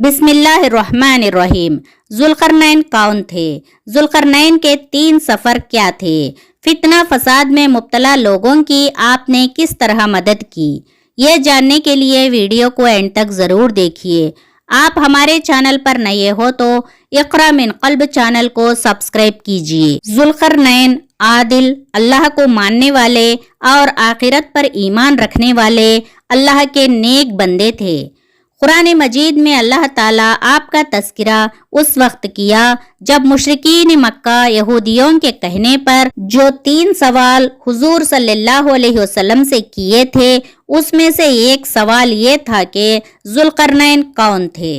बिस्मिल्लाहिर्रहमानिर्रहीम। जुल्करनैन कौन थे? जुल्करनैन के 3 सफ़र क्या थे? फितना फसाद में मुब्तला लोगों की आपने किस तरह मदद की? ये जानने के लिए वीडियो को एंड तक ज़रूर देखिए। आप हमारे चैनल पर नए हो तो इक़रा मिन क़ल्ब चैनल को सब्सक्राइब कीजिए। जुल्करनैन आदिल, अल्लाह को मानने वाले और आखिरत पर ईमान रखने वाले अल्लाह के नेक बंदे थे। कुरान मजीद में अल्लाह ताला आपका तज़किरा उस वक्त किया जब मुशरिकीन मक्का यहूदियों के कहने पर जो 3 सवाल हुजूर सल्लल्लाहु अलैहि वसल्लम से किए थे, उसमें से एक सवाल ये था कि जुल्करनैन कौन थे।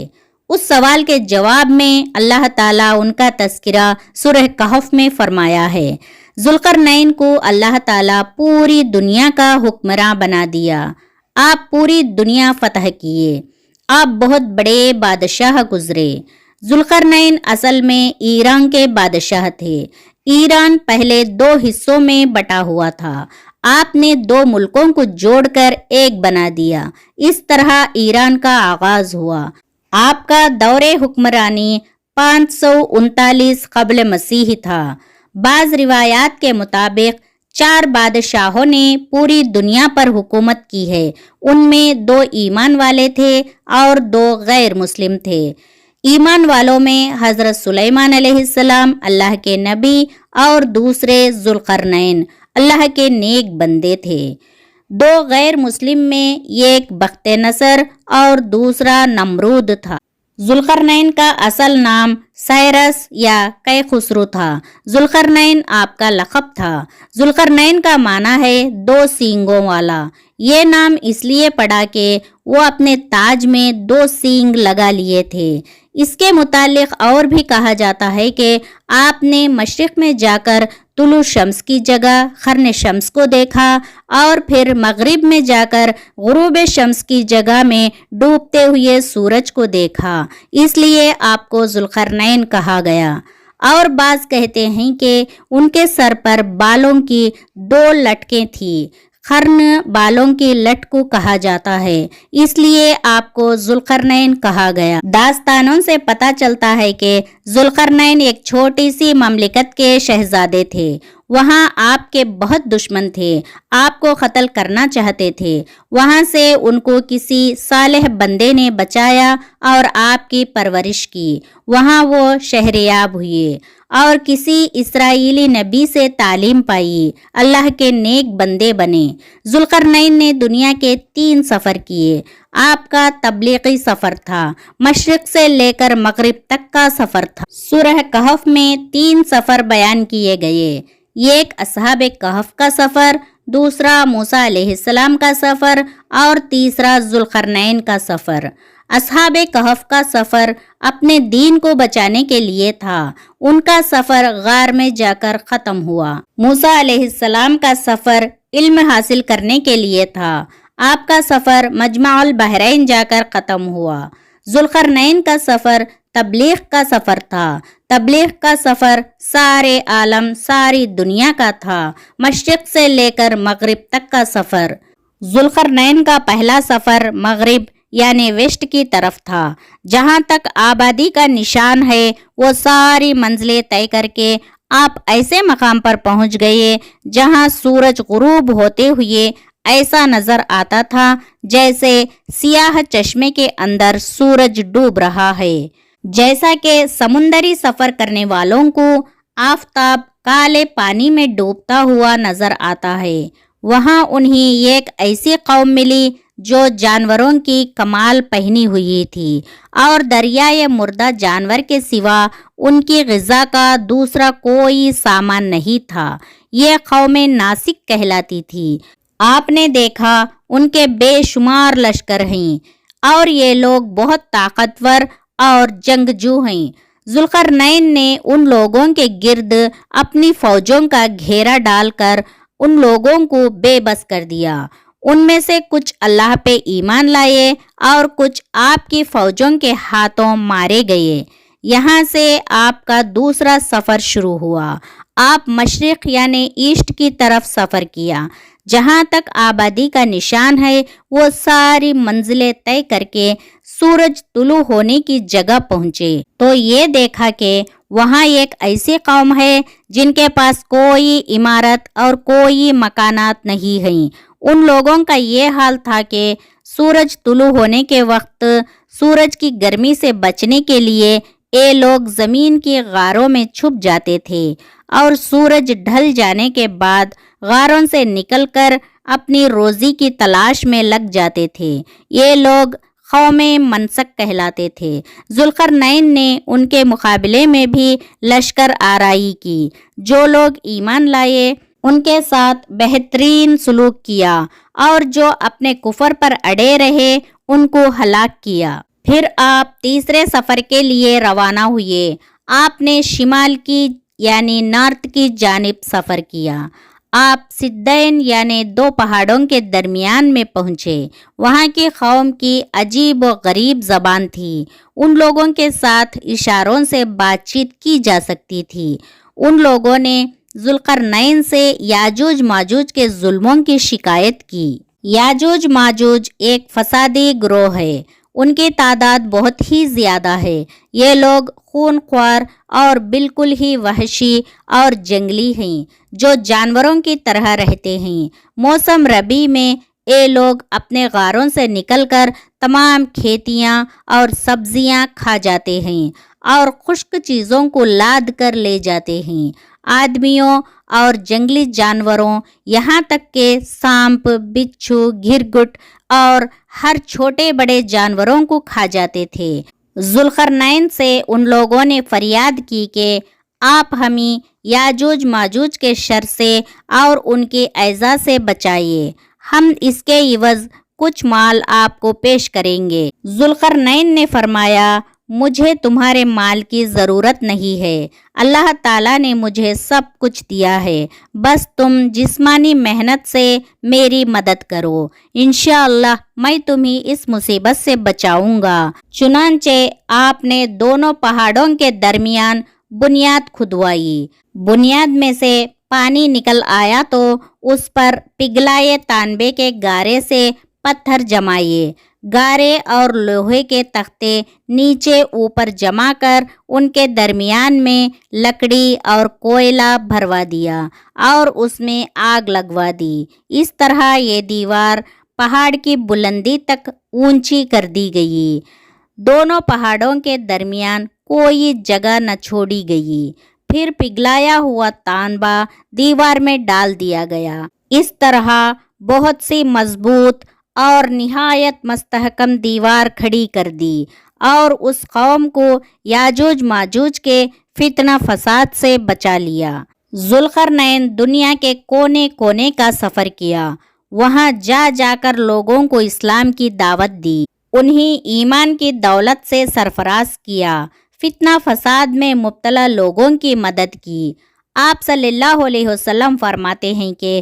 उस सवाल के जवाब में अल्लाह ताला उनका तज़किरा सूरह कहफ में फरमाया है। जुल्करनैन को अल्लाह ताला पूरी दुनिया का हुक्मरान बना दिया। आप पूरी दुनिया फतह किए। आप बहुत बड़े बादशाह गुजरे। जुल्करनैन असल में ईरान के बादशाह थे। ईरान पहले 2 हिस्सों में बटा हुआ था। आपने 2 मुल्कों को जोड़कर एक बना दिया। इस तरह ईरान का आगाज हुआ। आपका दौरे हुक्मरानी 539 क़ब्ल मसीह था। बाज़ रिवायात के मुताबिक 4 बादशाहों ने पूरी दुनिया पर हुकूमत की है। उनमें 2 ईमान वाले थे और 2 गैर मुस्लिम थे। ईमान वालों में हज़रत सुलेमान अलैहिस्सलाम अल्लाह के नबी और दूसरे जुल्करनैन अल्लाह के नेक बंदे थे। 2 गैर मुस्लिम में एक बख्ते नसर और दूसरा नमरूद था। जुल्करनैन का असल नाम साइरस या कैखुसरू था। जुल्करनैन आपका लक़ब था। जुल्करनैन का माना है 2 सींगों वाला। ये नाम इसलिए पड़ा कि वो अपने ताज में 2 सींग लगा लिए थे। इसके मुतालिक और भी कहा जाता है कि आपने मशरिक़ में जाकर तुलू शम्स की जगह खर्न शम्स को देखा और फिर मगरिब में जाकर गुरूब शम्स की जगह में डूबते हुए सूरज को देखा, इसलिए आपको जुल्करनैन कहा गया। और बाज़ कहते हैं कि उनके सर पर बालों की 2 लटकें थीं। खर्न बालों की लट को कहा जाता है, इसलिए आपको जुल्करनैन कहा गया। दास्तानों से पता चलता है कि जुल्करनैन एक छोटी सी ममलिकत के शहजादे थे। वहाँ आपके बहुत दुश्मन थे, आपको कत्ल करना चाहते थे। वहाँ से उनको किसी सालेह बंदे ने बचाया और आपकी परवरिश की। वहाँ वो शहरयाब हुए और किसी इस्राएली नबी से तालीम पाई, अल्लाह के नेक बंदे बने। जुल्करनैन ने दुनिया के 3 सफ़र किए। आपका तबलीगी सफ़र था। मशरिक़ से लेकर मगरिब तक का सफ़र था। सूरह कहफ में 3 सफ़र बयान किए गए। एक असहाबे कहफ का सफ़र, दूसरा मूसा अलैहिस्सलाम का सफ़र और तीसरा जुल्करनैन का सफ़र। असहाबे कहफ का सफ़र अपने दीन को बचाने के लिए था। उनका सफ़र गार में जाकर ख़त्म हुआ। मूसा अलैहिस्सलाम का सफ़र इल्म हासिल करने के लिए था। आपका सफ़र मजमाउल बहरैन जाकर ख़त्म हुआ। जुल्करनैन का सफ़र तबलीग का सफ़र था। तबलीग का सफ़र सारे आलम, सारी दुनिया का था। मशरिक़ से लेकर मगरिब तक का सफ़र। जुल्करनैन का पहला सफ़र मगरिब यानी वेस्ट की तरफ था। जहाँ तक आबादी का निशान है, वो सारी मंजिलें तय करके आप ऐसे मकाम पर पहुँच गए जहाँ सूरज गुरूब होते हुए ऐसा नज़र आता था जैसे सियाह चश्मे के अंदर सूरज डूब रहा है। जैसा कि समुंदरी सफ़र करने वालों को आफताब काले पानी में डूबता हुआ नज़र आता है, वहाँ उन्हें एक ऐसी कौम मिली जो जानवरों की कमाल पहनी हुई थी और दरियाए मुर्दा जानवर के सिवा उनकी ग़िज़ा का दूसरा कोई सामान नहीं था। ये कौमें नासिक कहलाती थी। आपने देखा उनके बेशुमार लश्कर हैं और ये लोग बहुत ताकतवर और जंगजू हैं। जुल्करनैन ने उन लोगों के गिर्द अपनी फ़ौजों का घेरा डालकर उन लोगों को बेबस कर दिया। उनमें से कुछ अल्लाह पे ईमान लाए और कुछ आपकी फ़ौजों के हाथों मारे गए। यहाँ से आपका दूसरा सफ़र शुरू हुआ। आप मशरिक़ यानी ईस्ट की तरफ सफ़र किया। जहाँ तक आबादी का निशान है, वो सारी मंजिलें तय करके सूरज तुलू होने की जगह पहुंचे तो ये देखा कि वहाँ एक ऐसी कौम है जिनके पास कोई इमारत और कोई मकानात नहीं हैं। उन लोगों का ये हाल था कि सूरज तुलू होने के वक्त सूरज की गर्मी से बचने के लिए ये लोग जमीन की गारों में छुप जाते थे और सूरज ढल जाने के बाद गारों से निकलकर अपनी रोजी की तलाश में लग जाते थे। ये लोग कौमे मनसक कहलाते थे। जुल्करनैन ने उनके मुकाबले में भी लश्कर आराई की। जो लोग ईमान लाए उनके साथ बेहतरीन सलूक किया और जो अपने कुफर पर अड़े रहे उनको हलाक किया। फिर आप तीसरे सफ़र के लिए रवाना हुए। आपने शिमाल की यानी नॉर्थ की जानिब सफ़र किया। आप सिद्दैन यानी दो पहाड़ों के दरमियान में पहुँचे। वहाँ की कौम की अजीब व गरीब ज़बान थी। उन लोगों के साथ इशारों से बातचीत की जा सकती थी। उन लोगों ने जुल्करनैन से याजूज माजूज के जुल्मों की शिकायत की। याजूज माजूज एक फसादी ग्रोह है। उनकी तादाद बहुत ही ज़्यादा है। ये लोग खूनख्वार और बिल्कुल ही वहशी और जंगली हैं जो जानवरों की तरह रहते हैं। मौसम रबी में ये लोग अपने गारों से निकलकर तमाम खेतियाँ और सब्जियाँ खा जाते हैं और खुश्क चीज़ों को लाद कर ले जाते हैं। आदमियों और जंगली जानवरों यहाँ तक के सांप, बिच्छू, घिरगुट और हर छोटे बड़े जानवरों को खा जाते थे। जुल्करनैन से उन लोगों ने फरियाद की कि आप हमें याजूज माजूज के शर से और उनके ऐज़ा से बचाइए। हम इसके इवज़ कुछ माल आपको पेश करेंगे। जुल्करनैन ने फरमाया, मुझे तुम्हारे माल की ज़रूरत नहीं है। अल्लाह ताला ने मुझे सब कुछ दिया है। बस तुम जिस्मानी मेहनत से मेरी मदद करो। इंशाअल्लाह मैं तुम्हें इस मुसीबत से बचाऊंगा। चुनांचे आपने दोनों पहाड़ों के दरमियान बुनियाद खुदवाई। बुनियाद में से पानी निकल आया तो उस पर पिघलाए तांबे के गारे से पत्थर जमाइए। गारे और लोहे के तख्ते नीचे ऊपर जमा कर उनके दरमियान में लकड़ी और कोयला भरवा दिया और उसमें आग लगवा दी। इस तरह ये दीवार पहाड़ की बुलंदी तक ऊंची कर दी गई। दोनों पहाड़ों के दरमियान कोई जगह न छोड़ी गई। फिर पिघलाया हुआ तांबा दीवार में डाल दिया गया। इस तरह बहुत सी मजबूत और निहायत मस्तहकम दीवार खड़ी कर दी और उस कौम को याजूज माजूज के फितना फसाद से बचा लिया। जुल्करनैन दुनिया के कोने कोने का सफ़र किया। वहाँ जा जाकर लोगों को इस्लाम की दावत दी। उन्हें ईमान की दौलत से सरफराज किया। फितना फसाद में मुब्तला लोगों की मदद की। आप सल्लल्लाहु अलैहि वसल्लम फरमाते हैं कि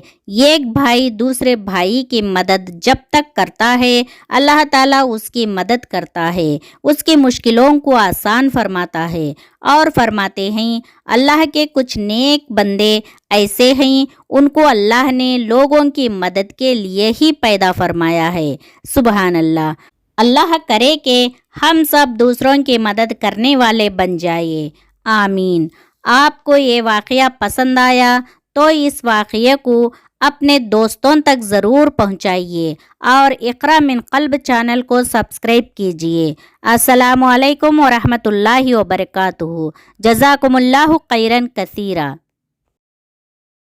एक भाई दूसरे भाई की मदद जब तक करता है अल्लाह ताला उसकी मदद करता है, उसकी मुश्किलों को आसान फरमाता है। और फरमाते हैं अल्लाह के कुछ नेक बंदे ऐसे हैं उनको अल्लाह ने लोगों की मदद के लिए ही पैदा फरमाया है। सुबहान अल्लाह। अल्लाह करे कि हम सब दूसरों की मदद करने वाले बन जाए। आमीन। आपको ये वाक़या पसंद आया तो इस वाक़ये को अपने दोस्तों तक ज़रूर पहुँचाइए और इक़रा मिन क़ल्ब चैनल को सब्सक्राइब कीजिए। अस्सलामु अलैकुम व रहमतुल्लाहि व बरकातुहू। जज़ाकुमुल्लाहु खैरन कसीरा।